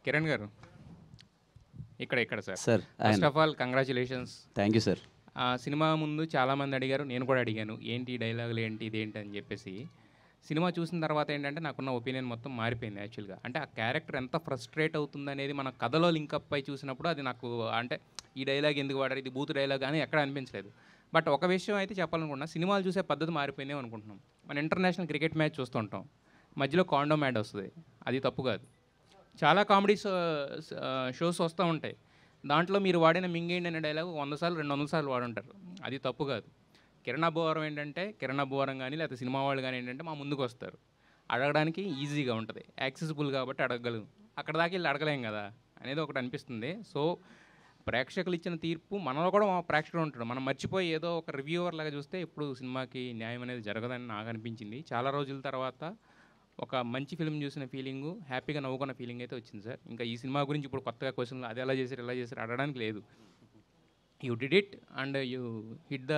కిరణ్ గారు ఇక్కడ sir. Sir first of all congratulations. Thank you sir. Cinema ముందు చాలామంది అడిగారు, నేను కూడా అడిగాను ఏంటి ఈ డైలాగులు ఏంటి ఇదేంటి అని చెప్పేసి. సినిమా చూసిన తర్వాత ఏంటంటే నాకున్న ఒపీనియన్ మొత్తం మారిపోయింది యాక్చువల్గా. అంటే ఆ క్యారెక్టర్ ఎంత ఫ్రస్ట్రేట్ అవుతుంది అనేది మన కథలో లింకప్ అయి చూసినప్పుడు అది నాకు అంటే ఈ డైలాగ్ ఎందుకు వాడారు, ఇది బూత్ డైలాగ్ అని ఎక్కడ అనిపించలేదు. బట్ ఒక విషయం అయితే చెప్పాలనుకున్నా, సినిమాలు చూసే పద్ధతి మారిపోయిందేమో అనుకుంటున్నాం. మన ఇంటర్నేషనల్ క్రికెట్ మ్యాచ్ చూస్తుంటాం, మధ్యలో కాండోమ్ యాడ్ వస్తుంది, అది తప్పు కాదు. చాలా కామెడీ షోస్ వస్తూ ఉంటాయి, దాంట్లో మీరు వాడిన మింగేండి అనే డైలాగ్ 100 సార్లు 200 సార్లు వాడుంటారు, అది తప్పు కాదు. కిరణ్ అబ్బవరం ఏంటంటే, కిరణ్ అబ్బవరం కానీ లేకపోతే సినిమా వాళ్ళు కానీ ఏంటంటే మా ముందుకు వస్తారు, అడగడానికి ఈజీగా ఉంటుంది, యాక్సెసిబుల్ కాబట్టి అడగగలం. అక్కడ దాకా వెళ్ళి అడగలేం కదా అనేది ఒకటి అనిపిస్తుంది. సో ప్రేక్షకులు ఇచ్చిన తీర్పు మనలో కూడా ప్రేక్షకుడు ఉంటాడు, మనం మర్చిపోయి ఏదో ఒక రివ్యూవర్ లాగా చూస్తే ఇప్పుడు సినిమాకి న్యాయం అనేది జరగదని నాకు అనిపించింది. చాలా రోజుల తర్వాత ఒక మంచి ఫిల్మ్ చూసిన ఫీలింగు, హ్యాపీగా నవ్వుకున్న ఫీలింగ్ అయితే వచ్చింది సార్. ఇంకా ఈ సినిమా గురించి ఇప్పుడు కొత్తగా క్వశ్చన్లు అది ఎలా చేశారు ఇలా చేశారు అడగడానికి లేదు. You did it and you hit the,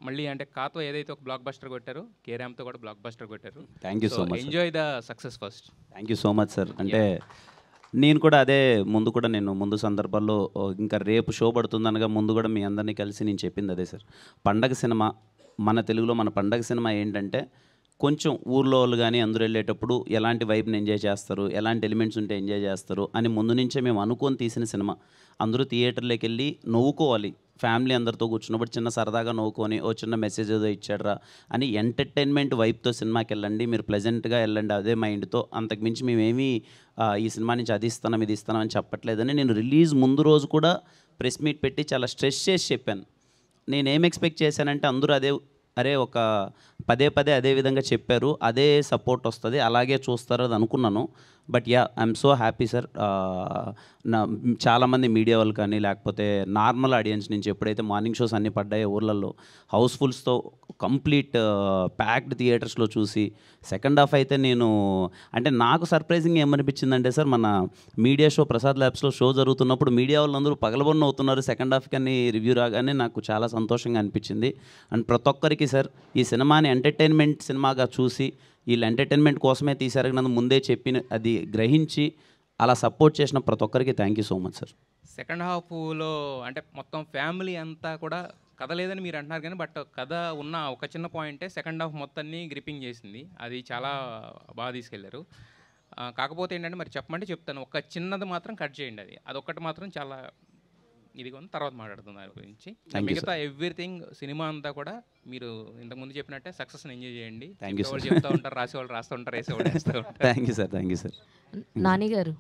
మళ్ళీ అంటే కాతో ఏదైతే ఒక బ్లాక్ బస్టర్ కొట్టారో కేరామ్తో కూడా బ్లాక్ బస్టర్ కొట్టారు. Thank you so much. Enjoy the success first. Thank you so much sir. అంటే నేను కూడా అదే ముందు సందర్భాల్లో ఇంకా రేపు షో పడుతుందనగా ముందు కూడా మీ అందరినీ కలిసి నేను చెప్పింది అదే సార్. పండగ సినిమా, మన తెలుగులో మన పండగ సినిమా ఏంటంటే కొంచెం ఊర్లో వాళ్ళు కానీ అందరూ వెళ్ళేటప్పుడు ఎలాంటి వైబ్ని ఎంజాయ్ చేస్తారు, ఎలాంటి ఎలిమెంట్స్ ఉంటే ఎంజాయ్ చేస్తారు అని ముందు నుంచే మేము అనుకొని తీసిన సినిమా. అందరూ థియేటర్లోకి వెళ్ళి నవ్వుకోవాలి, ఫ్యామిలీ అందరితో కూర్చున్నప్పుడు చిన్న సరదాగా నవ్వుకొని ఓ చిన్న మెసేజ్ ఏదో ఇచ్చాడ్రా అని ఎంటర్టైన్మెంట్ వైబ్తో సినిమాకి వెళ్ళండి, మీరు ప్లెజెంట్గా వెళ్ళండి అదే మైండ్తో. అంతకుమించి మేమేమీ ఈ సినిమా నుంచి అది ఇస్తున్నాం ఇది ఇస్తున్నాం అని చెప్పట్లేదని నేను రిలీజ్ ముందు రోజు కూడా ప్రెస్ మీట్ పెట్టి చాలా స్ట్రెస్ చేసి చెప్పాను. నేనేం ఎక్స్పెక్ట్ చేశానంటే అందరూ అరే ఒక పదే అదే విధంగా చెప్పారు, అదే సపోర్ట్ వస్తుంది, అలాగే చూస్తారు అది అనుకున్నాను. But yeah, I'm so happy sir. చాలామంది మీడియా వాళ్ళు కానీ లేకపోతే నార్మల్ ఆడియన్స్ నుంచి ఎప్పుడైతే మార్నింగ్ షోస్ అన్నీ పడ్డాయో ఊర్లలో హౌస్ఫుల్స్తో కంప్లీట్ ప్యాక్డ్ థియేటర్స్లో చూసి సెకండ్ హాఫ్ అయితే అంటే నాకు సర్ప్రైజింగ్ ఏమనిపించిందంటే సార్, మన మీడియా షో ప్రసాద్ ల్యాబ్స్లో షో జరుగుతున్నప్పుడు మీడియా వాళ్ళందరూ పగలబొన్న అవుతున్నారు సెకండ్ హాఫ్ కానీ రివ్యూ రాగానే నాకు చాలా సంతోషంగా అనిపించింది. అండ్ ప్రతి ఒక్కరికి సార్ ఈ సినిమాని ఎంటర్టైన్మెంట్ సినిమాగా చూసి వీళ్ళు ఎంటర్టైన్మెంట్ కోసమే తీశారని నన్ను ముందే చెప్పిన అది గ్రహించి అలా సపోర్ట్ చేసిన ప్రతి ఒక్కరికి thank you so much sir. Second హాఫ్లో అంటే మొత్తం ఫ్యామిలీ అంతా కూడా కథ లేదని మీరు అంటున్నారు కానీ బట్ కథ ఉన్న ఒక చిన్న పాయింటే సెకండ్ హాఫ్ మొత్తాన్ని గ్రిప్పింగ్ చేసింది, అది చాలా బాగా తీసుకెళ్లారు. కాకపోతే ఏంటంటే మరి చెప్పమంటే చెప్తాను, ఒక చిన్నది మాత్రం కట్ చేయండి, అదొక్కటి మాత్రం చాలా ఇదిగో తర్వాత మాట్లాడుతుంది దాని గురించి. మిగతా ఎవ్రీథింగ్ సినిమా అంతా కూడా మీరు ఇంతకుముందు చెప్పినట్టే సక్సెస్ని ఎంజాయ్ చేయండి. వాళ్ళు చెప్తూ ఉంటారు, రాసేవాళ్ళు రాస్తూ ఉంటారు, వేసేవాళ్ళు వేస్తూ ఉంటారు. Thank you sir. Thank you sir. Nani గారు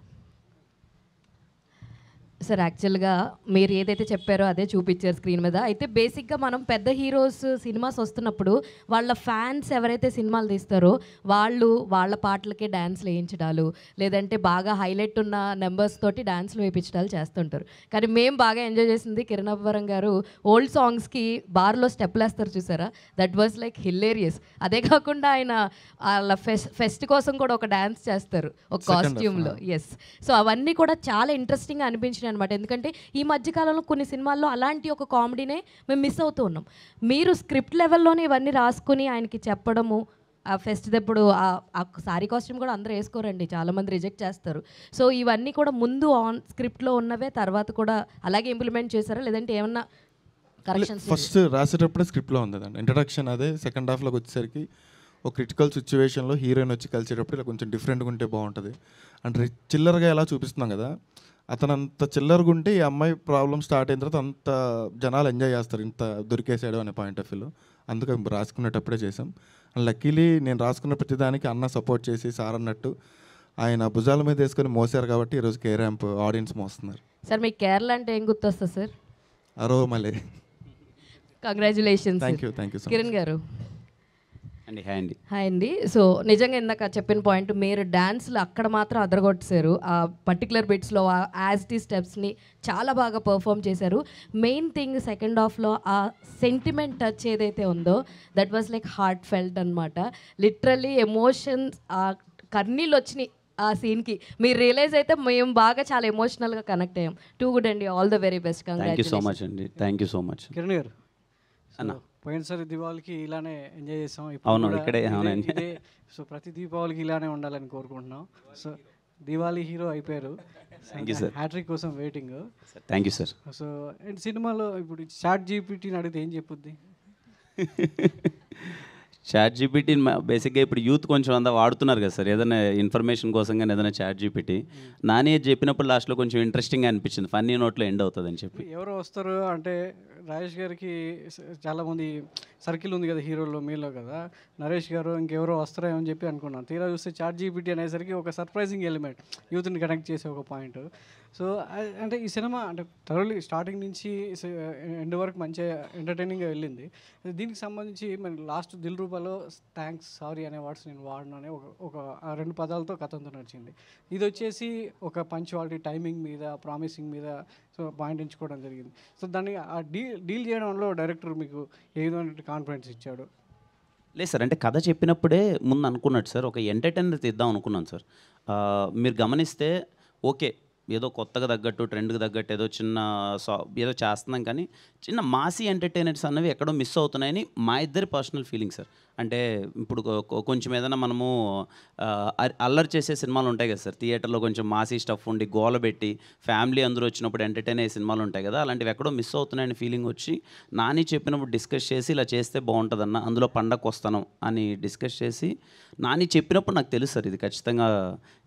సార్, యాక్చువల్గా మీరు ఏదైతే చెప్పారో అదే చూపించారు స్క్రీన్ మీద. అయితే బేసిక్గా మనం పెద్ద హీరోస్ సినిమాస్ వస్తున్నప్పుడు వాళ్ళ ఫ్యాన్స్ ఎవరైతే సినిమాలు తీస్తారో వాళ్ళ పాటలకే డ్యాన్స్లు వేయించడాలు, లేదంటే బాగా హైలైట్ ఉన్న నెంబర్స్ తోటి డ్యాన్స్లు వేయించడాలు చేస్తుంటారు. కానీ మేము బాగా ఎంజాయ్ చేసింది కిరణ్ అబ్బవరం గారు ఓల్డ్ సాంగ్స్కి బార్లో స్టెప్లు వేస్తారు చూసారా, దట్ వాజ్ లైక్ హిల్లేరియస్. అదే కాకుండా ఆయన వాళ్ళ ఫెస్ట్ కోసం కూడా ఒక డ్యాన్స్ చేస్తారు ఒక కాస్ట్యూమ్లో. ఎస్, సో అవన్నీ కూడా చాలా ఇంట్రెస్టింగ్గా అనిపించినాయి అనమాట. ఎందుకంటే ఈ మధ్యకాలంలో కొన్ని సినిమాల్లో అలాంటి ఒక కామెడీనే మేము మిస్ అవుతూ ఉన్నాం. మీరు స్క్రిప్ట్ లెవెల్లోనే ఇవన్నీ రాసుకుని ఆయనకి చెప్పడము, ఆ ఫెస్ట్ ఎప్పుడు ఆ సారీ కాస్ట్యూమ్ కూడా అందరూ వేసుకోరండి, చాలామంది రిజెక్ట్ చేస్తారు. సో ఇవన్నీ కూడా ముందు ఆన్ స్క్రిప్ట్లో ఉన్నవే తర్వాత కూడా అలాగే ఇంప్లిమెంట్ చేశారా, లేదంటే ఏమన్నా కరెక్షన్స్? ఫస్ట్ రాసేటప్పుడే స్క్రిప్ట్లో ఉందండి, ఇంట్రడక్షన్ అదే. సెకండ్ హాఫ్లోకి వచ్చేసరికి ఒక క్రిటికల్ సిచ్యువేషన్లో హీరోయిన్ వచ్చి కలిసేటప్పుడు ఇలా కొంచెం డిఫరెంట్గా ఉంటే బాగుంటుంది. అంటే చిల్లరగా ఎలా చూపిస్తున్నాం కదా, అతను అంత చిల్లరగా ఉంటే ఈ అమ్మాయి ప్రాబ్లమ్ స్టార్ట్ అయిన తర్వాత అంత జనాలు ఎంజాయ్ చేస్తారు, ఇంత దొరికేసాడు అనే పాయింట్ ఆఫ్ వ్యూలో. అందుకని రాసుకునేటప్పుడే చేసాం. లక్కీలీ నేను రాసుకున్న ప్రతిదానికి అన్న సపోర్ట్ చేసి సార్ అన్నట్టు ఆయన భుజాల మీద వేసుకొని మోసారు కాబట్టి ఈరోజు కే ర్యాంప్ ఆడియన్స్ మోస్తున్నారు. సార్ మీకు కేరళ అంటే ఏం గుర్తొస్తుంది sir? Aromale. Congratulations. Thank you. Thank you. Kiran గారు హాయ్ అండి. సో నిజంగా ఇందాక చెప్పిన పాయింట్, మీరు డ్యాన్స్లు అక్కడ మాత్రం అదరగొట్టేశారు. ఆ పర్టికులర్ బిట్స్లో ఆ యాజ్టీ స్టెప్స్ని చాలా బాగా పర్ఫామ్ చేశారు. మెయిన్ థింగ్ సెకండ్ హాఫ్లో ఆ సెంటిమెంట్ టచ్ ఏదైతే ఉందో that was like heart felt అనమాట. లిటరల్లీ ఎమోషన్స్, కన్నీళ్ళు వచ్చినాయి ఆ సీన్కి. మీరు రియలైజ్ అయితే మేము బాగా చాలా ఎమోషనల్గా కనెక్ట్ అయ్యాం. టూ గుడ్ అండి, all the very best. Thank you so much అండి. Thank you so much. Kiran గారు, అన్న పోయినసారి దీపావళికి ఇలానే ఎంజాయ్ చేసాం. అవును, ఇక్కడే. అవునండి. సో ప్రతి దీపావళికి ఇలానే ఉండాలని కోరుకుంటున్నాం. సో దివాళీ హీరో అయిపోయారు. Thank you sir. హ్యాట్రిక్ కోసం waiting. Thank you sir. So and సినిమాలో ఇప్పుడు చాట్ జీపీటీని అడిగితే ఏం చెప్పుద్ది? చాట్ జీపీటీ బేసిక్గా ఇప్పుడు యూత్ కొంచెం అంతా వాడుతున్నారు కదా సార్, ఏదైనా ఇన్ఫర్మేషన్ కోసం కానీ ఏదైనా చాట్ జీపీటీ. నాని చెప్పినప్పుడు లాస్ట్లో కొంచెం ఇంట్రెస్టింగ్గా అనిపించింది, ఫన్నీ నోట్లో ఎండ్ అవుతుంది అని చెప్పి. ఎవరు వస్తారు అంటే రాజేష్ గారికి చాలామంది సర్కిల్ ఉంది కదా హీరోలో, మీలో కదా, నరేష్ గారు ఇంకెవరో వస్తారేమో అని చెప్పి అనుకున్నాను. తీరా చూస్తే చాట్ జీపీటీ అనేసరికి ఒక సర్ప్రైజింగ్ ఎలిమెంట్, యూత్ని కనెక్ట్ చేసే ఒక పాయింట్. సో అంటే ఈ సినిమా అంటే థరోలీ స్టార్టింగ్ నుంచి ఎండ్ వరకు మంచిగా ఎంటర్టైనింగ్గా వెళ్ళింది. దీనికి సంబంధించి మన లాస్ట్ దిల్ రూపాలో థ్యాంక్స్ సారీ అనే వర్డ్స్ నేను వాడిననే ఒక 2 పదాలతో కథంతో నడిచింది. ఇది వచ్చేసి ఒక పంచువాలిటీ, టైమింగ్ మీద, ప్రామిసింగ్ మీద సో పాయింట్ ఎంచుకోవడం జరిగింది. సో దాన్ని ఆ డీల్ చేయడంలో డైరెక్టర్ మీకు ఏ విధమైన కాన్ఫిడెన్స్ ఇచ్చాడు? లేదు సార్, అంటే కథ చెప్పినప్పుడే ముందు అనుకున్నట్టు సార్, ఒక ఎంటర్టైనర్ తీద్దాం అనుకున్నాను సార్. మీరు గమనిస్తే ఓకే, ఏదో కొత్తగా తగ్గట్టు ట్రెండ్కి తగ్గట్టు ఏదో చిన్న ఏదో చేస్తున్నాం, కానీ చిన్న మాసీ ఎంటర్టైనర్స్ అన్నవి ఎక్కడో మిస్ అవుతున్నాయని మా ఇద్దరి పర్సనల్ ఫీలింగ్ సార్. అంటే ఇప్పుడు కొంచెం ఏదైనా మనము అల్లరి చేసే సినిమాలు ఉంటాయి కదా సార్, థియేటర్లో కొంచెం మాసీ స్టఫ్ ఉండి గోల పెట్టి ఫ్యామిలీ అందరూ వచ్చినప్పుడు ఎంటర్టైన్ అయ్యే సినిమాలు ఉంటాయి కదా, అలాంటివి ఎక్కడో మిస్ అవుతున్నాయని ఫీలింగ్ వచ్చి నాని చెప్పినప్పుడు డిస్కస్ చేసి ఇలా చేస్తే బాగుంటుందన్న, అందులో పండగకు వస్తాను అని డిస్కస్ చేసి నాని చెప్పినప్పుడు నాకు తెలుసు సార్ ఇది ఖచ్చితంగా,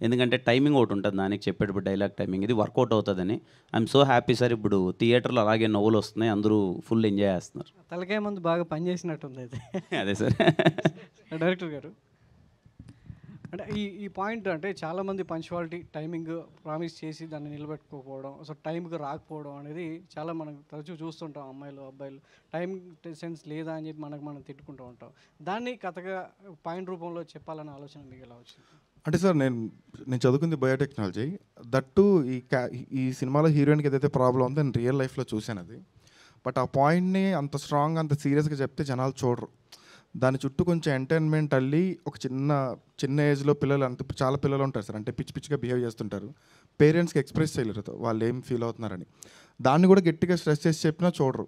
ఎందుకంటే టైమింగ్ ఒకటి ఉంటుంది నానికి చెప్పేటప్పుడు, డైలాగ్ టైమింగ్, ఇది వర్కౌట్ అవుతుందని. I'm so happy sir. ఇప్పుడు థియేటర్లో అలాగే నవ్వులు వస్తున్నాయి, అందరూ ఫుల్ ఎంజాయ్ చేస్తున్నారు. తలకాయ ముందు బాగా పనిచేసినట్టుంది అయితే. అదే సార్. డైరెక్టర్ గారు అంటే ఈ పాయింట్ అంటే చాలామంది పంచువాలిటీ, టైమింగ్ ప్రామిస్ చేసి దాన్ని నిలబెట్టుకోకపోవడం, సో టైంకి రాకపోవడం అనేది చాలా మనం తరచూ చూస్తుంటాం. అమ్మాయిలు అబ్బాయిలు టైం సెన్స్ లేదా అని చెప్పి మనం తిట్టుకుంటూ ఉంటాం. దాన్ని కథగా పాయింట్ రూపంలో చెప్పాలనే ఆలోచన మీకు ఎలా వచ్చింది? అంటే సార్ నేను చదువుకుంది బయోటెక్నాలజీ. దట్టు ఈ సినిమాలో హీరోయిన్కి ఏదైతే ప్రాబ్లం ఉందో నేను రియల్ లైఫ్లో చూశాను అది. బట్ ఆ పాయింట్ని అంత స్ట్రాంగ్, అంత సీరియస్గా చెప్తే జనాలు చూడరు. దాని చుట్టూ కొంచెం ఎంటర్టైన్మెంట్ అల్లి ఒక చిన్న ఏజ్లో పిల్లలు చాలా పిల్లలు ఉంటారు సార్, అంటే పిచ్చి పిచ్చిగా బిహేవ్ చేస్తుంటారు. పేరెంట్స్కి ఎక్స్ప్రెస్ చేయలేరు వాళ్ళు ఏం ఫీల్ అవుతున్నారని. దాన్ని కూడా గట్టిగా స్ట్రెస్ చేసి చెప్పినా చూడరు.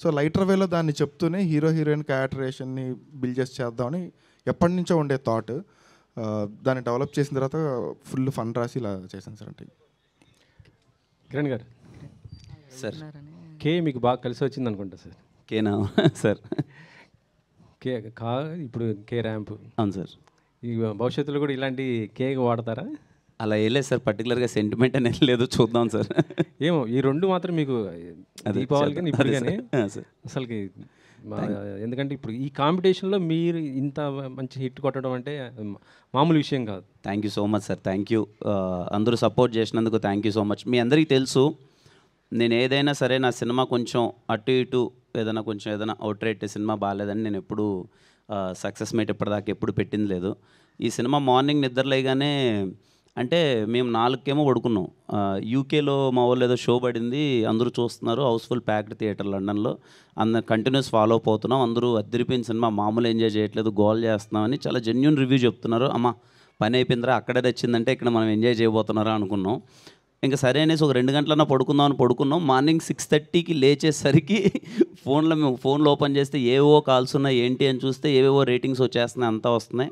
సో లైటర్ వేలో దాన్ని చెప్తూనే హీరోయిన్ క్యారెక్టరేషన్ని బిల్డ్ చేసి చేద్దామని ఎప్పటి నుంచో ఉండే థాట్, దాన్ని డెవలప్ చేసిన తర్వాత ఫుల్ ఫన్ రాసి ఇలా చేశాను సార్. అంటే కిరణ్ గారు సార్, కే మీకు బాగా కలిసి వచ్చింది అనుకుంటా సార్. కేనా సార్? ఇప్పుడు కే ర్యాంప్. అవును సార్. ఈ భవిష్యత్తులో కూడా ఇలాంటి కేక్ వాడతారా? అలా వేయలేదు సార్, పర్టికులర్గా సెంటిమెంట్ అనేది లేదు, చూద్దాం సార్. ఏమో ఈ 2 మాత్రం మీకు దీపావళి కానీ ఇప్పుడు కానీ అసలుకి ఎందుకంటే ఇప్పుడు ఈ కాంపిటీషన్లో మీరు ఇంత మంచి హిట్ కొట్టడం అంటే మామూలు విషయం కాదు. Thank you so much sir, thank you. అందరూ సపోర్ట్ చేసినందుకు థ్యాంక్ యూ సో మచ్. మీ అందరికీ తెలుసు, నేను ఏదైనా సరే నా సినిమా కొంచెం అటు ఇటు ఏదైనా అవుట్రేట్ సినిమా బాగాలేదని నేను ఎప్పుడు సక్సెస్ మీట్ ఇప్పటిదాకా ఎప్పుడు పెట్టింది లేదు. ఈ సినిమా మార్నింగ్ నిద్రలేగానే, అంటే మేము 4కేమో పడుకున్నాం. యూకేలో మా వాళ్ళు ఏదో షో పడింది, అందరూ చూస్తున్నారు, హౌస్ఫుల్ ప్యాక్డ్ థియేటర్ లండన్లో, అందరు కంటిన్యూస్ ఫాలో అప్ అవుతున్నాం, అందరూ అద్దరిపోయిన సినిమా, మామూలు ఎంజాయ్ చేయట్లేదు, గోల్ చేస్తున్నామని చాలా జెన్యూన్ రివ్యూ చెప్తున్నారు. అమ్మ పని అయిపోయిందిరా, అక్కడే తెచ్చిందంటే ఇక్కడ మనం ఎంజాయ్ చేయబోతున్నారా అనుకున్నాం. ఇంకా సరే అనేసి ఒక 2 గంటలన్నా పడుకుందామని పడుకున్నాం. మార్నింగ్ 6:30కి లేచేసరికి మేము ఫోన్లో ఓపెన్ చేస్తే ఏవో కాల్స్ ఉన్నాయి, ఏంటి అని చూస్తే ఏవేవో రేటింగ్స్ వచ్చేస్తున్నాయి, అంతా వస్తున్నాయి.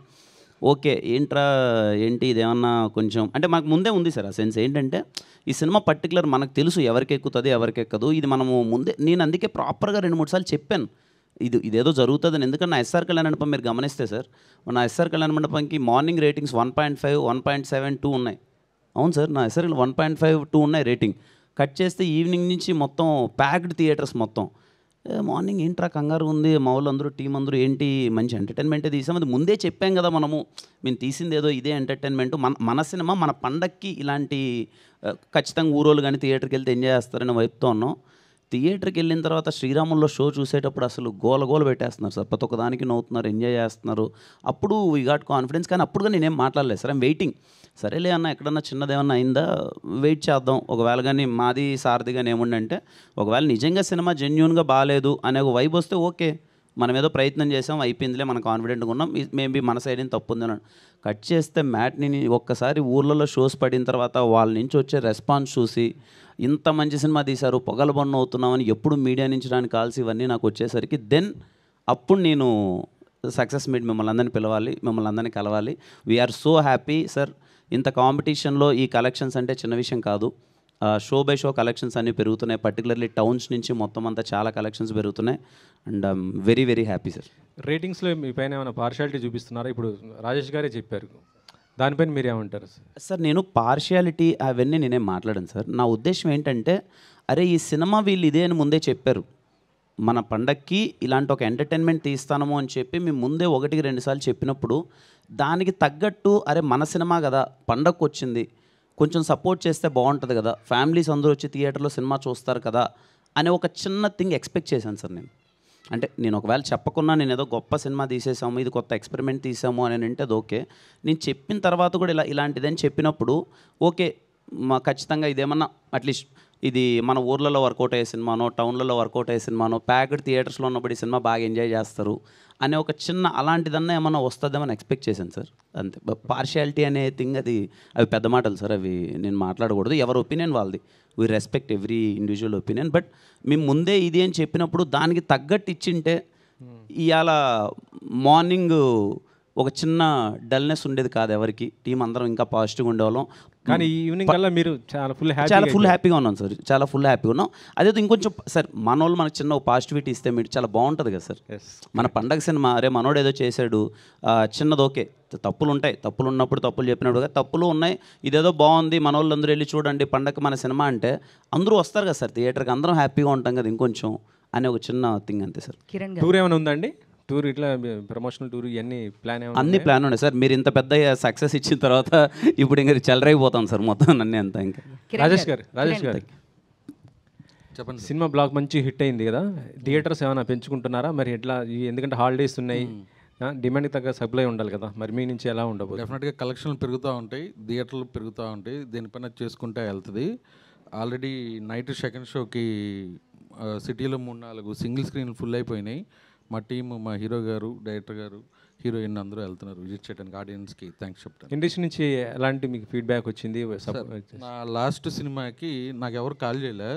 ఓకే ఏంటి ఇదేమన్నా కొంచెం అంటే మాకు ముందే ఉంది సార్ ఆ సెన్స్. ఏంటంటే ఈ సినిమా పర్టికులర్ మనకు తెలుసు ఎవరికి ఎక్కుతుంది ఎవరికి ఎక్కదు, ఇది మనము ముందే, నేను అందుకే ప్రాపర్గా 2-3 సార్లు చెప్పాను ఇదేదో జరుగుతుందని. ఎందుకంటే నా ఎస్ఆర్ కళ్యాణ మండపం మీరు గమనిస్తే సార్, నా ఎస్ఆర్ కళ్యాణ మండపంకి మార్నింగ్ రేటింగ్స్ 1.5, 1.7, 2 ఉన్నాయి. అవును సార్, నా ఎస్ఆర్ 1.5, 2 ఉన్నాయి రేటింగ్. కట్ చేస్తే ఈవినింగ్ నుంచి మొత్తం ప్యాక్డ్ థియేటర్స్ మొత్తం. మార్నింగ్ ఏంట్రా కంగారు ఉంది, మా వాళ్ళు అందరూ టీం అందరూ ఏంటి మంచి ఎంటర్టైన్మెంటే తీసాం, అది ముందే చెప్పాం కదా మేము తీసింది ఏదో ఇదే ఎంటర్టైన్మెంట్, మన సినిమా మన పండక్కి ఇలాంటి ఖచ్చితంగా ఊరోళ్ళు కానీ థియేటర్కి వెళ్తే ఎంజాయ్ చేస్తారని వైపుతో ఉన్నాం. థియేటర్కి వెళ్ళిన తర్వాత శ్రీరాముల్లో షో చూసేటప్పుడు అసలు గోల పెట్టేస్తున్నారు సార్, ప్రతి ఒక్క దానికి నవ్వుతున్నారు, ఎంజాయ్ చేస్తున్నారు. అప్పుడు వీ గాట్ కాన్ఫిడెన్స్. కానీ అప్పుడుగా నేనేం మాట్లాడలేదు సార్, ఐమ్ వెయిటింగ్. సరేలే అన్న ఎక్కడన్నా చిన్నదేమన్నా అయిందా వెయిట్ చేద్దాం, ఒకవేళ కానీ మాది సారథి కానీ ఏముండంటే ఒకవేళ నిజంగా సినిమా జెన్యూన్గా బాగాలేదు అనే ఒక వైబ్ వస్తే ఓకే, మనం ఏదో ప్రయత్నం చేసాం అయిపోయిందిలే, మనం కాన్ఫిడెంట్గా ఉన్నాం, మేబీ మన సైడ్ ఏం తప్పు ఉందని. కట్ చేస్తే మ్యాట్ని ఒక్కసారి ఊర్లలో షోస్ పడిన తర్వాత వాళ్ళ నుంచి వచ్చే రెస్పాన్స్ చూసి ఇంత మంచి సినిమా తీశారు, పొగలబొన్న అవుతున్నామని ఎప్పుడు మీడియా నుంచి రాని కాల్స్ ఇవన్నీ నాకు వచ్చేసరికి దెన్ అప్పుడు నేను సక్సెస్ మీట్ మిమ్మల్ని అందరినీ పిలవాలి, మిమ్మల్ని అందరినీ కలవాలి. We're so happy sir. ఇంత కాంపిటీషన్లో ఈ కలెక్షన్స్ అంటే చిన్న విషయం కాదు. షో బై షో కలెక్షన్స్ అన్నీ పెరుగుతున్నాయి. పర్టికులర్లీ టౌన్స్ నుంచి మొత్తం అంతా చాలా కలెక్షన్స్ పెరుగుతున్నాయి. And I'm very very happy sir. రేటింగ్స్లో మీ పైన ఏమైనా పార్షియాలిటీ చూపిస్తున్నారా? ఇప్పుడు రాజేష్ గారే చెప్పారు, దానిపైన మీరు ఏమంటారు? సార్ నేను పార్షియాలిటీ అవన్నీ నేనేం మాట్లాడాను సార్. నా ఉద్దేశం ఏంటంటే, అరే ఈ సినిమా వీళ్ళు ఇదే అని ముందే చెప్పారు, మన పండక్కి ఇలాంటి ఒక ఎంటర్టైన్మెంట్ తీస్తాము అని చెప్పి మేము ముందే 1-2 సార్లు చెప్పినప్పుడు దానికి తగ్గట్టు అరే మన సినిమా కదా, పండగకు వచ్చింది, కొంచెం సపోర్ట్ చేస్తే బాగుంటుంది కదా, ఫ్యామిలీస్ అందరూ వచ్చి థియేటర్లో సినిమా చూస్తారు కదా అనే ఒక చిన్న థింగ్ ఎక్స్పెక్ట్ చేశాను సార్ నేను. అంటే నేను ఒకవేళ చెప్పకున్నా నేను ఏదో గొప్ప సినిమా తీసేసాము, ఇది కొత్త ఎక్స్పెరిమెంట్ తీసాము అని అంటే అది ఓకే. నేను చెప్పిన తర్వాత కూడా ఇలాంటిదని చెప్పినప్పుడు ఓకే, ఖచ్చితంగా ఇదేమన్నా అట్లీస్ట్ ఇది మన ఊర్లలో వర్కౌట్ అయ్యే సినిమానో, టౌన్లలో వర్కౌట్ అయ్యే సినిమానో, ప్యాక్డ్ థియేటర్స్లో ఉన్నప్పుడు ఈ సినిమా బాగా ఎంజాయ్ చేస్తారు అనే ఒక చిన్న అలాంటిదన్నా ఏమన్నా వస్తుందేమని ఎక్స్పెక్ట్ చేశాను సార్. అంతే. పార్షియాలిటీ అనే థింగ్ అవి పెద్ద మాటలు సార్, అవి నేను మాట్లాడకూడదు. ఎవరి ఒపీనియన్ వాళ్ళది, we respect every individual opinion. But మేము ముందే ఇది అని చెప్పినప్పుడు దానికి తగ్గట్టు ఇచ్చింటే ఇవాళ మార్నింగ్ ఒక చిన్న డల్నెస్ ఉండేది కాదు ఎవరికి, టీం అందరం ఇంకా పాజిటివ్గా ఉండేవాళ్ళం. కానీ ఈవినింగ్ కల్లా మీరు చాలా ఫుల్ హ్యాపీగా ఉన్నాం సార్, చాలా ఫుల్ హ్యాపీగా ఉన్నాం. అదే ఇంకొంచెం సార్ మన వాళ్ళు మనకు చిన్న పాజిటివిటీ ఇస్తే మీరు చాలా బాగుంటుంది కదా సార్. మన పండగ సినిమా అరే మనోడు ఏదో చేశాడు చిన్నది ఓకే, తప్పులు ఉంటాయి, తప్పులు ఉన్నప్పుడు తప్పులు చెప్పినప్పుడు తప్పులు ఉన్నాయి, ఇదేదో బాగుంది మన వాళ్ళు అందరూ వెళ్ళి చూడండి పండగ మన సినిమా అంటే అందరూ వస్తారు కదా సార్ థియేటర్కి, అందరం హ్యాపీగా ఉంటాం కదా ఇంకొంచెం అనే ఒక చిన్న థింగ్ అంతే సార్. టూర్ ఏమైనా ఉందండి? టూర్ ఇట్లా ప్రమోషనల్ టూర్ ఇవన్నీ ప్లాన్ అన్ని ప్లాన్ ఉన్నాయి సార్. మీరు ఇంత పెద్ద సక్సెస్ ఇచ్చిన తర్వాత ఇప్పుడు ఇంకా చెలరైపోతాం సార్ మొత్తం అన్నీ అంతా. ఇంకా రాజేష్ గారు చెప్పండి. సినిమా బ్లాక్ మంచి హిట్ అయింది కదా, థియేటర్స్ ఏమైనా పెంచుకుంటున్నారా మరి? ఎట్లా ఎందుకంటే హాలిడేస్ ఉన్నాయి, డిమాండ్కి తగ్గ సప్లై ఉండాలి కదా, మరి మీ నుంచి ఎలా ఉండబోతుంది? డెఫినెట్గా కలెక్షన్లు పెరుగుతూ ఉంటాయి, థియేటర్లు పెరుగుతూ ఉంటాయి, దీనిపైన చేసుకుంటే వెళ్తుంది. ఆల్రెడీ నైట్ సెకండ్ షోకి సిటీలో 3-4 సింగిల్ స్క్రీన్లు ఫుల్ అయిపోయినాయి. మా టీము, మా హీరో గారు, డైరెక్టర్ గారు, హీరోయిన్ అందరూ వెళ్తున్నారు విజిట్ చేయడానికి. ఆడియన్స్కి థ్యాంక్స్ చెప్తాను. ఇండస్ట్రీ నుంచి ఎలాంటి మీకు ఫీడ్బ్యాక్ వచ్చింది? నా లాస్ట్ సినిమాకి నాకు ఎవరు కాల్ చేయలే.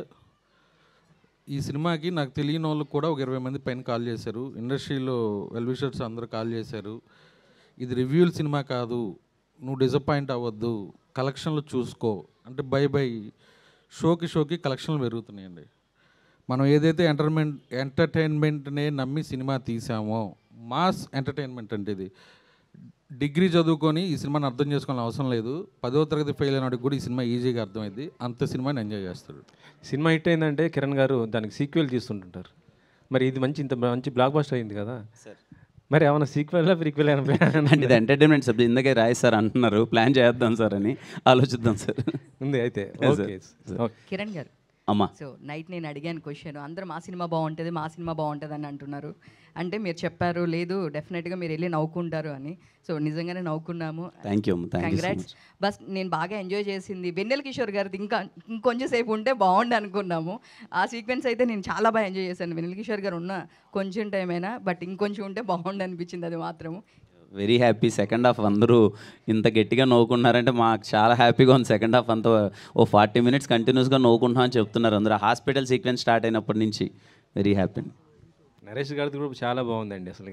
ఈ సినిమాకి నాకు తెలియని వాళ్ళు కూడా ఒక 20 మంది పైన కాల్ చేశారు. ఇండస్ట్రీలో వెల్ విషర్స్ అందరూ కాల్ చేశారు. ఇది రివ్యూల్ సినిమా కాదు, నువ్వు డిసప్పాయింట్ అవ్వద్దు, కలెక్షన్లు చూసుకో అంటే బై షోకి కలెక్షన్లు పెరుగుతున్నాయండి. మనం ఏదైతే ఎంటర్టైన్మెంట్నే నమ్మి సినిమా తీసామో, మాస్ ఎంటర్టైన్మెంట్ అంటే ఇది. డిగ్రీ చదువుకొని ఈ సినిమాని అర్థం చేసుకోవాలని అవసరం లేదు, 10వ తరగతి ఫెయిల్ అయినవాడికి కూడా ఈ సినిమా ఈజీగా అర్థమైంది, అంత సినిమాని ఎంజాయ్ చేస్తాడు. సినిమా హిట్ అయిందంటే కిరణ్ గారు దానికి సీక్వెల్ తీస్తుంటుంటారు. మరి ఇది ఇంత మంచి బ్లాక్ బస్టర్ అయింది కదా, మరి ఏమైనా సీక్వెల్ ప్రీక్వెల్ అంటే ఇది ఎంటర్టైన్మెంట్ సబ్జెక్ట్ ఇందుకే రాయి సార్ అంటున్నారు, ప్లాన్ చేద్దాం సార్ అని ఆలోచిద్దాం సార్. ఉంది అయితే. కిరణ్ గారు అమ్మా, సో నైట్ నేను అడిగాను క్వశ్చన్, అందరూ మా సినిమా బాగుంటుంది అని అంటున్నారు. అంటే మీరు చెప్పారు లేదు డెఫినెట్గా మీరు వెళ్ళి నవ్వుకుంటారు అని. సో నిజంగానే నవ్వుకున్నాము. Thank you. కంగ్రాట్స్. బస్ నేను బాగా ఎంజాయ్ చేసింది వెన్నెల కిషోర్ గారిది, ఇంకొంచెం సేపు ఉంటే బాగుండు అనుకున్నాము. ఆ సీక్వెన్స్ అయితే నేను చాలా బాగా ఎంజాయ్ చేశాను. వెన్నెల కిషోర్ గారు ఉన్న కొంచెం టైం అయినా బట్ ఇంకొంచెం ఉంటే బాగుండు అనిపించింది అది మాత్రము. Very happy. సెకండ్ హాఫ్ అందరూ ఇంత గట్టిగా నవ్వుకున్నారంటే మాకు చాలా హ్యాపీగా ఉంది. సెకండ్ హాఫ్ అంతా 40 minutes కంటిన్యూస్గా నవ్వుకుంటున్నాం అని చెప్తున్నారు అందరూ. హాస్పిటల్ సీక్వెన్స్ స్టార్ట్ అయినప్పటి నుంచి వెరీ హ్యాపీ. నరేష్ గారిది కూడా చాలా బాగుందండి అసలు.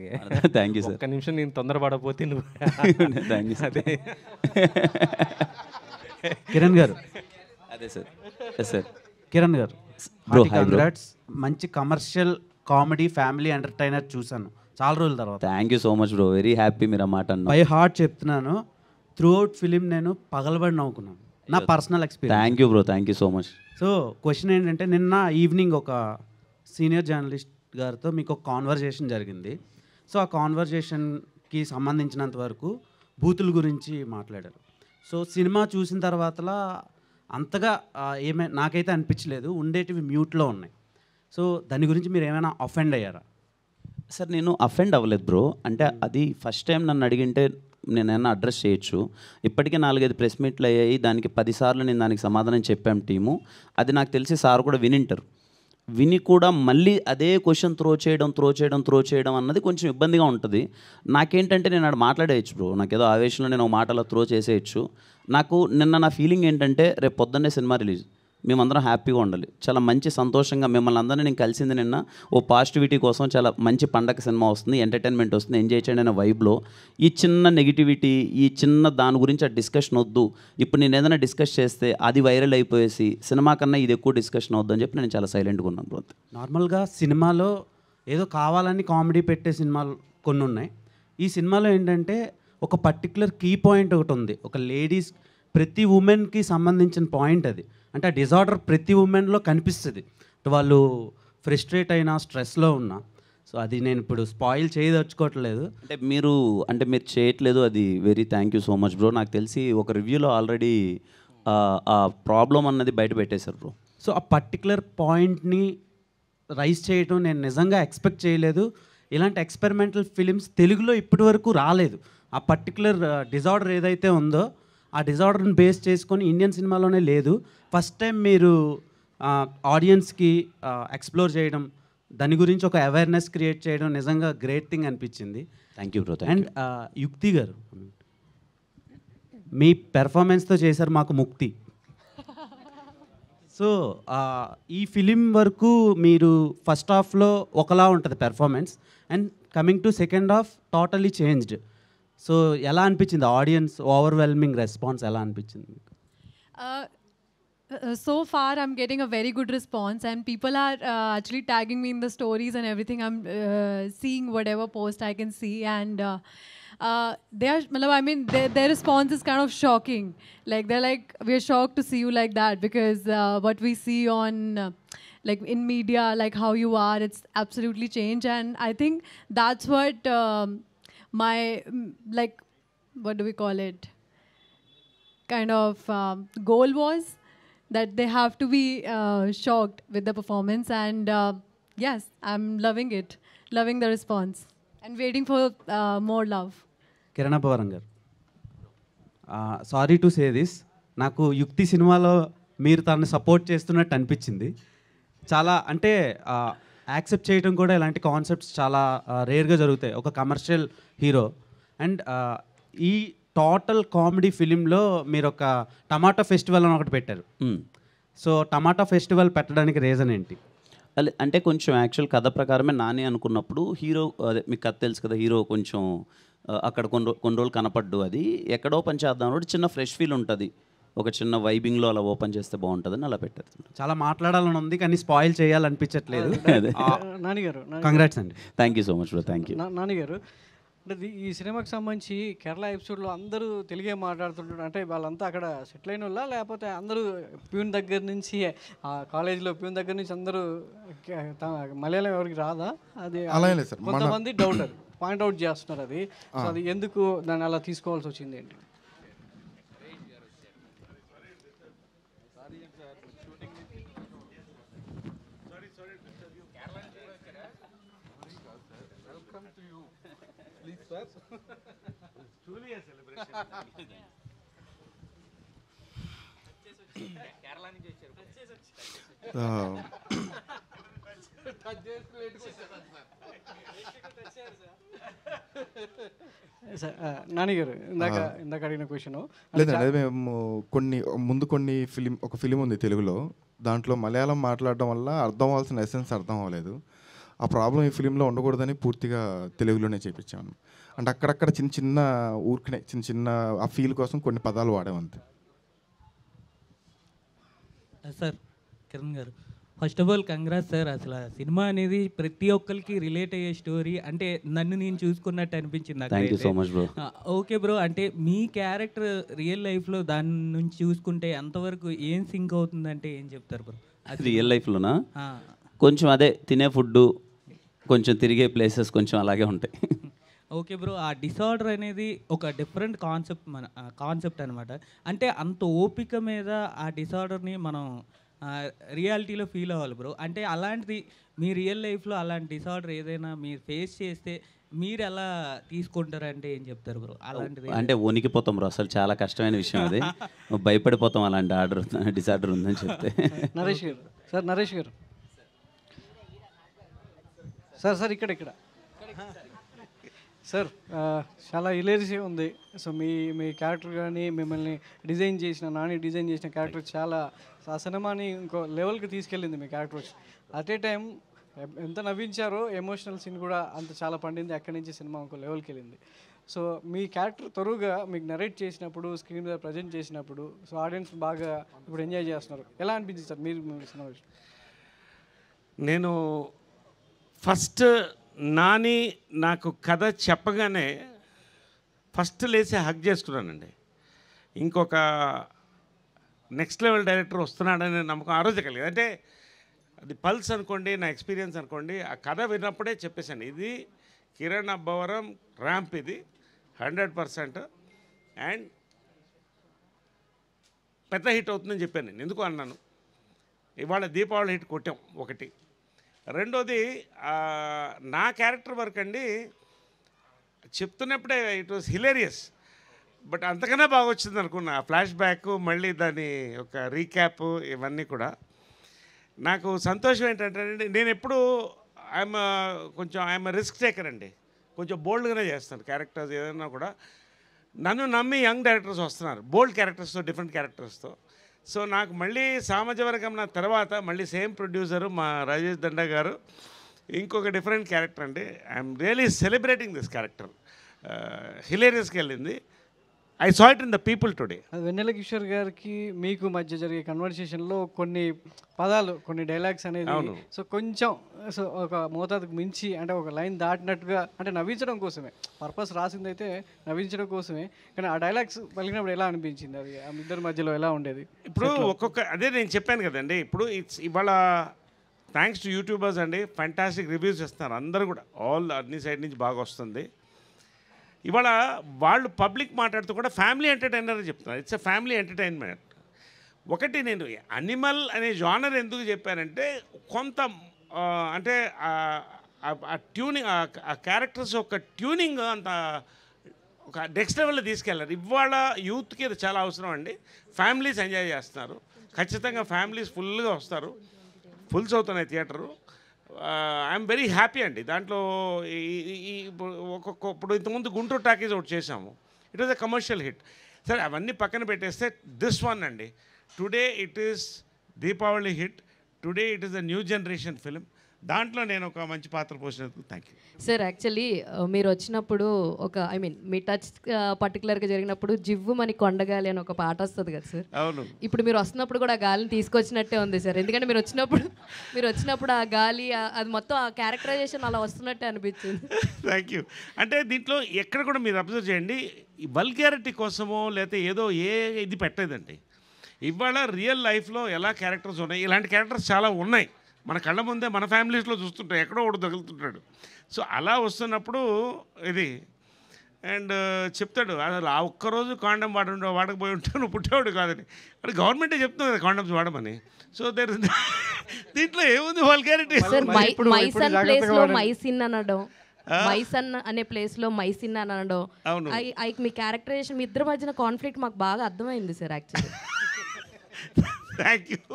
Thank you sir. ఒక్క నిమిషం నేను తొందరపడకపోతే నువ్వు. Thank you. అదే కిరణ్ గారు. అదే సార్. Yes sir. కిరణ్ గారు బ్రో, కంగ్రాట్స్. మంచి కమర్షియల్ కామెడీ ఫ్యామిలీ ఎంటర్టైనర్ చూశాను చాలా రోజుల తర్వాత. Thank you so much bro, very happy మీరు ఆ మాట అన్నారు. బై హార్ట్ చెప్తున్నాను, త్రూ అవుట్ ఫిలిం నేను పగలబడి నవ్వుకున్నాను, నా personal experience. Thank you bro, thank you so much. So question ఏంటంటే, నిన్న ఈవినింగ్ ఒక సీనియర్ జర్నలిస్ట్ గారితో మీకు ఒక కాన్వర్జేషన్ జరిగింది. సో ఆ కాన్వర్జేషన్కి సంబంధించినంత వరకు బూతుల గురించి మాట్లాడారు. సో సినిమా చూసిన తర్వాతలా అంతగా నాకైతే అనిపించలేదు, ఉండేటివి మ్యూట్లో ఉన్నాయి. సో దాని గురించి మీరు ఏమైనా అఫెండ్ అయ్యారా? సార్ నేను అఫెండ్ అవ్వలేదు బ్రో. అంటే అది ఫస్ట్ టైం నన్ను అడిగింటే నేనైనా అడ్రస్ చేయొచ్చు. ఇప్పటికే 4-5 ప్రెస్ మీట్లు అయ్యాయి, దానికి 10 సార్లు నేను దానికి సమాధానం చెప్పాం టీము. అది నాకు తెలిసి సార్ కూడా వినింటారు. విని కూడా మళ్ళీ అదే క్వశ్చన్ త్రో చేయడం అన్నది కొంచెం ఇబ్బందిగా ఉంటుంది. నాకేంటంటే నేను అక్కడ మాట్లాడేయచ్చు బ్రో, నాకు ఏదో ఆవేశంలో నేను ఒక మాటలో త్రో చేసేయచ్చు. నాకు నిన్న నా ఫీలింగ్ ఏంటంటే రేపు పొద్దున్నే సినిమా రిలీజ్, మేమందరం హ్యాపీగా ఉండాలి, చాలా మంచి సంతోషంగా మిమ్మల్ని అందరినీ నేను కలిసింది నిన్న ఓ పాజిటివిటీ కోసం. చాలా మంచి పండగ సినిమా వస్తుంది, ఎంటర్టైన్మెంట్ వస్తుంది, ఎంజాయ్ చేయండి అనే వైబ్లో ఈ చిన్న నెగిటివిటీ, ఈ చిన్న దాని గురించి ఆ డిస్కషన్ వద్దు, ఇప్పుడు నేను ఏదైనా డిస్కస్ చేస్తే అది వైరల్ అయిపోయేసి సినిమా కన్నా ఇది ఎక్కువ డిస్కషన్ అవుద్దు అని చెప్పి నేను చాలా సైలెంట్గా ఉన్నాను బ్రో. నార్మల్గా సినిమాలో ఏదో కావాలని కామెడీ పెట్టే సినిమాలు కొన్ని ఉన్నాయి. ఈ సినిమాలో ఏంటంటే ఒక పర్టికులర్ కీ పాయింట్ ఒకటి ఉంది, ఒక లేడీస్ ప్రతి ఉమెన్కి సంబంధించిన పాయింట్ అది. అంటే ఆ డిజార్డర్ ప్రతి ఉమెన్లో కనిపిస్తుంది, వాళ్ళు ఫ్రస్ట్రేట్ అయినా స్ట్రెస్లో ఉన్నా. సో అది నేను ఇప్పుడు స్పాయిల్ చేయదలుచుకోవట్లేదు. అంటే మీరు చేయట్లేదు, అది very thank you so much bro. నాకు తెలిసి ఒక రివ్యూలో ఆల్రెడీ ఆ ప్రాబ్లం అన్నది బయట పెట్టేశారు బ్రో. సో ఆ పర్టికులర్ పాయింట్ని రైజ్ చేయడం నేను నిజంగా ఎక్స్పెక్ట్ చేయలేదు. ఇలాంటి ఎక్స్పెరిమెంటల్ ఫిలిమ్స్ తెలుగులో ఇప్పటి వరకు రాలేదు. ఆ పర్టికులర్ డిజార్డర్ ఏదైతే ఉందో ఆ డిజార్డర్ని బేస్ చేసుకొని ఇండియన్ సినిమాలోనే లేదు. ఫస్ట్ టైం మీరు ఆడియన్స్కి ఎక్స్ప్లోర్ చేయడం, దాని గురించి ఒక అవేర్నెస్ క్రియేట్ చేయడం నిజంగా గ్రేట్ థింగ్ అనిపించింది. Thank you bro. అండ్ యుక్తి గారు మీ పెర్ఫార్మెన్స్తో చేశారు మాకు ముక్తి. సో ఈ ఫిలిం వరకు మీరు ఫస్ట్ హాఫ్లో ఒకలా ఉంటుంది performance, and coming to second half totally changed. So ఎలా అనిపించింది, ఆడియన్స్ ఓవర్వెల్మింగ్ రెస్పాన్స్ ఎలా అనిపించింది? So far I'm getting a very good response, and people are actually tagging me in the stories and everything. I'm seeing whatever post I can see, and they are, I mean, their response is kind of shocking. Like they're like, we're shocked to see you like that, because what we see on like in media, like how you are, it's absolutely changed. And I think that's what my like, what do we call it, kind of goal was, that they have to be shocked with the performance. And yes, I'm loving it, loving the response, and waiting for more love. కిరణపవరం గారు, sorry to say this, నాకు యుక్తి సినిమాలో మీరు తనని support చేస్తున్నట్టు అనిపించింది. చాలా అంటే యాక్సెప్ట్ చేయడం కూడా ఇలాంటి కాన్సెప్ట్స్ చాలా రేర్గా జరుగుతాయి ఒక కమర్షియల్ హీరో. అండ్ ఈ టోటల్ కామెడీ ఫిలింలో మీరు ఒక టమాటా ఫెస్టివల్ అని ఒకటి పెట్టారు. సో టమాటా ఫెస్టివల్ పెట్టడానికి రీజన్ ఏంటి? అంటే కొంచెం యాక్చువల్ కథ ప్రకారమే నాని అనుకున్నప్పుడు హీరో, అదే మీకు కథ తెలుసు కదా, హీరో కొంచెం అక్కడ కొన్ని రోజులు కనపడ్డు, అది ఎక్కడ ఓపెన్ చేద్దాం అన్నప్పుడు చిన్న ఫ్రెష్ ఫీల్ ఉంటుంది, ఒక చిన్న వైబింగ్లో అలా ఓపెన్ చేస్తే బాగుంటుందని అలా పెట్టారు. చాలా మాట్లాడాలని ఉంది కానీ స్పాయిల్ చేయాలనిపించట్లేదు. నానిగారు, కంగ్రాట్స్ అండి. Thank you so much bro. Thank you. నానిగారు, అంటే ఈ సినిమాకి సంబంధించి కేరళ ఎపిసోడ్లో అందరూ తెలుగే మాట్లాడుతుంటారు. అంటే వాళ్ళంతా అక్కడ సెటిల్ అయిన వాళ్ళ, లేకపోతే అందరూ ప్యూన్ దగ్గర నుంచి, కాలేజీలో ప్యూన్ దగ్గర నుంచి అందరూ మలయాళం ఎవరికి రాదా? అది కొంతమంది డౌటర్ పాయింట్అవుట్ చేస్తున్నారు. అది సో అది ఎందుకు దాన్ని అలా తీసుకోవాల్సి వచ్చింది ఏంటి? నానిగారు, ఇందాక అడిగిన క్వశ్చన్ లేదండి, మేము ఒక ఫిలిం ఉంది తెలుగులో, దాంట్లో మలయాళం మాట్లాడడం వల్ల అర్థం అవ్వాల్సిన ఎసెన్స్ అర్థం అవ్వలేదు. ఆ ప్రాబ్లం ఈ ఫిలింలో ఉండకూడదని పూర్తిగా తెలుగులోనే చేయించాను. అంటే అక్కడక్కడ చిన్న ఊరికనే చిన్న ఆ ఫీల్ కోసం కొన్ని పదాలు వాడామంతే. సార్ కిరణ్ గారు, first of all congrats sir. అసలు సినిమా అనేది ప్రతి ఒక్కరికి రిలేట్ అయ్యే స్టోరీ, అంటే నన్ను నేను చూసుకున్నట్టు అనిపించింది. Thank you so much bro. Okay bro, అంటే మీ క్యారెక్టర్ రియల్ లైఫ్లో దాని నుంచి చూసుకుంటే ఎంతవరకు ఏం సింక్ అవుతుందంటే ఏం చెప్తారు బ్రో? రియల్ లైఫ్లోనా? కొంచెం అదే తినే ఫుడ్, కొంచెం తిరిగే ప్లేసెస్ కొంచెం అలాగే ఉంటాయి. ఓకే బ్రో, ఆ డిసార్డర్ అనేది ఒక డిఫరెంట్ కాన్సెప్ట్ అనమాట. అంటే అంత ఓపిక మీద ఆ డిసార్డర్ని మనం రియాలిటీలో ఫీల్ అవ్వాలి బ్రో. అంటే అలాంటిది మీ రియల్ లైఫ్లో అలాంటి డిసార్డర్ ఏదైనా మీరు ఫేస్ చేస్తే మీరు ఎలా తీసుకుంటారంటే ఏం చెప్తారు బ్రో? అలాంటిది అంటే వణికిపోతాం బ్రో, అసలు చాలా కష్టమైన విషయం అది. భయపడిపోతాం అలాంటి డిసార్డర్ ఉందని చెప్తే. నరేష్ గారు, సార్ నరేష్ గారు, సార్ ఇక్కడ సార్ చాలా హిలేరియస్గా ఉంది. సో మీ క్యారెక్టర్ కానీ మిమ్మల్ని డిజైన్ చేసిన నాని డిజైన్ చేసిన క్యారెక్టర్ చాలా ఆ సినిమాని ఇంకో లెవెల్కి తీసుకెళ్ళింది మీ క్యారెక్టర్ వచ్చి. అట్ ఏ టైం ఎంత నవ్వించారో ఎమోషనల్ సీన్ కూడా అంత చాలా పండింది. అక్కడి నుంచి సినిమా ఇంకో లెవెల్కి వెళ్ళింది. సో మీ క్యారెక్టర్ త్వరగా మీకు నరేట్ చేసినప్పుడు స్క్రీన్ మీద ప్రజెంట్ చేసినప్పుడు సో ఆడియన్స్ బాగా ఇప్పుడు ఎంజాయ్ చేస్తున్నారు. ఎలా అనిపించింది సార్ మీరు సినిమా? నేను ఫస్ట్ నాని నాకు కథ చెప్పగానే ఫస్ట్ లేచి హగ్ చేసుకున్నానండి. ఇంకొక నెక్స్ట్ లెవెల్ డైరెక్టర్ వస్తున్నాడనే నమ్మకం ఆ రోజే కలిగింది. అంటే అది పల్స్ అనుకోండి, నా ఎక్స్పీరియన్స్ అనుకోండి. ఆ కథ విన్నప్పుడే చెప్పేశాను, ఇది కిరణ్ అబ్బవరం ర్యాంప్, ఇది 100% అండ్ పెద్ద హిట్ అవుతుందని చెప్పాను నేను. ఎందుకు అన్నాను, ఇవాళ దీపావళి హిట్ కొట్టాం ఒకటి. రెండోది నా క్యారెక్టర్ వర్క్ అండి, చెప్తున్నప్పుడే ఇట్ వాస్ హిలేరియస్, బట్ అంతకన్నా బాగా వచ్చింది అనుకున్నా. ఫ్లాష్ బ్యాక్, మళ్ళీ దాని ఒక రీక్యాప్, ఇవన్నీ కూడా నాకు సంతోషం. ఏంటంటే నేను ఎప్పుడు ఐఎమ్ రిస్క్ టేకర్ అండి, కొంచెం బోల్డ్గానే చేస్తాను క్యారెక్టర్స్ ఏదైనా కూడా. నన్ను నమ్మి యంగ్ డైరెక్టర్స్ వస్తున్నారు, బోల్డ్ క్యారెక్టర్స్తో, డిఫరెంట్ క్యారెక్టర్స్తో. సో నాకు మళ్ళీ సామాజవర్గం నా తర్వాత మళ్ళీ సేమ్ ప్రొడ్యూసరు మా రాజేష్ దండా గారు ఇంకొక డిఫరెంట్ క్యారెక్టర్ అండి. I'm really celebrating this character. హిలేరియస్కి వెళ్ళింది. I saw it in the people today. Vennela Kishore గారికి మీకు మధ్య జరిగే కన్వర్సేషన్లో కొన్ని పదాలు, కొన్ని డైలాగ్స్ అనేది సో కొంచెం సో ఒక మోతాదుకు మించి, అంటే ఒక లైన్ దాటినట్టుగా, అంటే నవ్వించడం కోసమే పర్పస్ రాసింది అయితే నవ్వించడం కోసమే, కానీ ఆ డైలాగ్స్ పలికినప్పుడు ఎలా అనిపించింది? అది ఆ ఇద్దరి మధ్యలో ఎలా ఉండేది? ఇప్పుడు ఒక్కొక్క అదే నేను చెప్పాను కదండి, ఇప్పుడు ఇవాళ థ్యాంక్స్ టు యూట్యూబర్స్ అండి, ఫ్యాంటాస్టిక్ రివ్యూస్ ఇస్తున్నారు అందరూ కూడా, అన్ని సైడ్ నుంచి బాగా వస్తుంది. ఇవాళ వాళ్ళు పబ్లిక్ మాట్లాడుతూ కూడా ఫ్యామిలీ ఎంటర్టైనర్ చెప్తున్నారు. It's a family entertainment. ఒకటి నేను అనిమల్ అనే జానర్ ఎందుకు చెప్పానంటే, కొంత అంటే ఆ ట్యూనింగ్, ఆ క్యారెక్టర్స్ ఒక ట్యూనింగ్ అంత ఒక నెక్స్ట్ లెవెల్లో తీసుకెళ్ళారు. ఇవాళ యూత్కి ఇది చాలా అవసరం అండి. ఫ్యామిలీస్ ఎంజాయ్ చేస్తున్నారు, ఖచ్చితంగా ఫ్యామిలీస్ ఫుల్గా వస్తారు, ఫుల్స్ అవుతున్నాయి థియేటరు. ఐఎమ్ వెరీ హ్యాపీ అండి. దాంట్లో ఇప్పుడు ఇంతకుముందు గుంటూరు టాకీస్ ఒకటి చేసాము, it was a commercial hit. సరే అవన్నీ పక్కన పెట్టేస్తే దిస్ వన్ అండి, today it is Deepavali hit, today it is a new generation film. దాంట్లో నేను ఒక మంచి పాత్ర పోసినందుకు థ్యాంక్ యూ సార్. యాక్చువల్లీ మీరు వచ్చినప్పుడు ఒక మీ టచ్ పర్టికులర్గా జరిగినప్పుడు జివ్వు మని కొండగాలి అని ఒక పాట వస్తుంది కదా సార్. అవును. ఇప్పుడు మీరు వస్తున్నప్పుడు కూడా ఆ గాలిని తీసుకొచ్చినట్టే ఉంది సార్. ఎందుకంటే మీరు వచ్చినప్పుడు ఆ గాలి అది మొత్తం ఆ క్యారెక్టరైజేషన్ అలా వస్తున్నట్టే అనిపించింది. Thank you. అంటే దీంట్లో ఎక్కడ కూడా మీరు అబ్జర్వ్ చేయండి, ఈ వల్గారిటీ కోసమో లేకపోతే ఏదో ఇది పెట్టలేదండి. ఇవాళ రియల్ లైఫ్లో ఎలా క్యారెక్టర్స్ ఉన్నాయి, ఇలాంటి క్యారెక్టర్స్ చాలా ఉన్నాయి మన కళ్ళ ముందే, మన ఫ్యామిలీస్లో చూస్తుంటాయి, ఎక్కడో ఒకటి తగులుతుంటాడు. సో అలా వస్తున్నప్పుడు ఇది అండ్ చెప్తాడు, అసలు ఆ ఒక్కరోజు కాండం వాడకపోయి ఉంటే నువ్వు పుట్టేవాడు కాదని. అంటే గవర్నమెంటే చెప్తుంది కదా కాండమ్స్ వాడమని. సో దీంట్లో ఏముంది వల్గారిటీ? మైసన్ ప్లేస్లో మైసిన్ అనడం, మైసన్ అనే ప్లేస్లో మైసిన్ అని అనడం, మీ క్యారెక్టరైజేషన్, మీ ఇద్దరి మధ్యన కాన్ఫ్లిక్ట్ మాకు బాగా అర్థమైంది సార్. యాక్చువల్లీ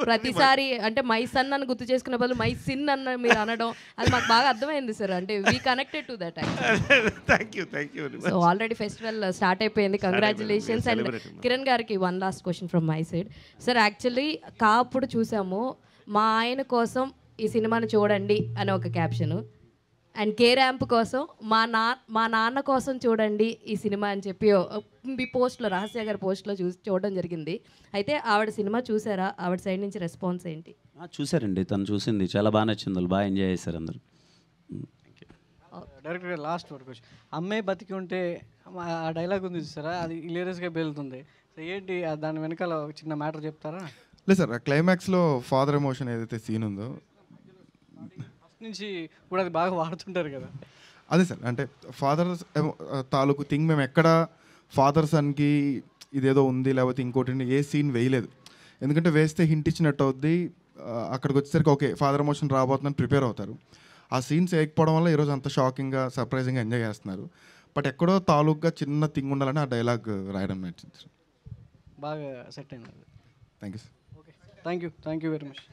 ప్రతిసారి అంటే మైసన్ అని గుర్తు చేసుకునే బదులు మైసిన్ అన్న మీరు అనడం, అది మాకు బాగా అర్థమైంది సార్. అంటే we connected to that. So already festival start అయిపోయింది, కంగ్రాచులేషన్స్. అండ్ కిరణ్ గారికి one last question from my side sir. Actually కాపుడు చూసాము, మా ఆయన కోసం ఈ సినిమాని చూడండి అని ఒక క్యాప్షను, అండ్ కే ర్యాంప్ కోసం మా నాన్న కోసం చూడండి ఈ సినిమా అని చెప్పి మీ పోస్ట్లో, రహస్య గారి పోస్ట్లో చూడడం జరిగింది. అయితే ఆవిడ సినిమా చూసారా? ఆవిడ సైడ్ నుంచి రెస్పాన్స్ ఏంటి? చూసారండి, తను చూసింది, చాలా బాగా నచ్చింది, వాళ్ళు బాగా ఎంజాయ్ చేశారు అందరూ. డైరెక్ట్గా లాస్ట్ వరకు వచ్చి అమ్మాయి బతికి ఉంటే ఆ డైలాగ్ ఉంది చూసారా, అది హిలేరియస్గా వెళ్తుంది. సో ఏంటి దాని వెనకాల ఒక చిన్న మ్యాటర్ చెప్తారా? లేదు సార్, క్లైమాక్స్లో ఫాదర్ ఎమోషన్ ఏదైతే సీన్ ఉందో నుంచి కూడా అది బాగా వాడుతుంటారు కదా. అదే సార్, అంటే ఫాదర్ తాలూకు థింగ్ మేము ఎక్కడ ఫాదర్ సన్కి ఇదేదో ఉంది లేకపోతే ఇంకోటి ఏ సీన్ వేయలేదు. ఎందుకంటే వేస్తే హింట్ ఇచ్చినట్టు అవుద్ది, అక్కడికి వచ్చేసరికి ఓకే ఫాదర్ ఎమోషన్ రాబోతుందని ప్రిపేర్ అవుతారు. ఆ సీన్స్ వేయకపోవడం వల్ల ఈరోజు అంత షాకింగ్గా సర్ప్రైజింగ్గా ఎంజాయ్ చేస్తున్నారు. బట్ ఎక్కడో తాలూకుగా చిన్న థింగ్ ఉండాలని ఆ డైలాగ్ రాయడం నచ్చింది. బాగా సెట్ అయింది. Thank you sir. Okay, thank you very much.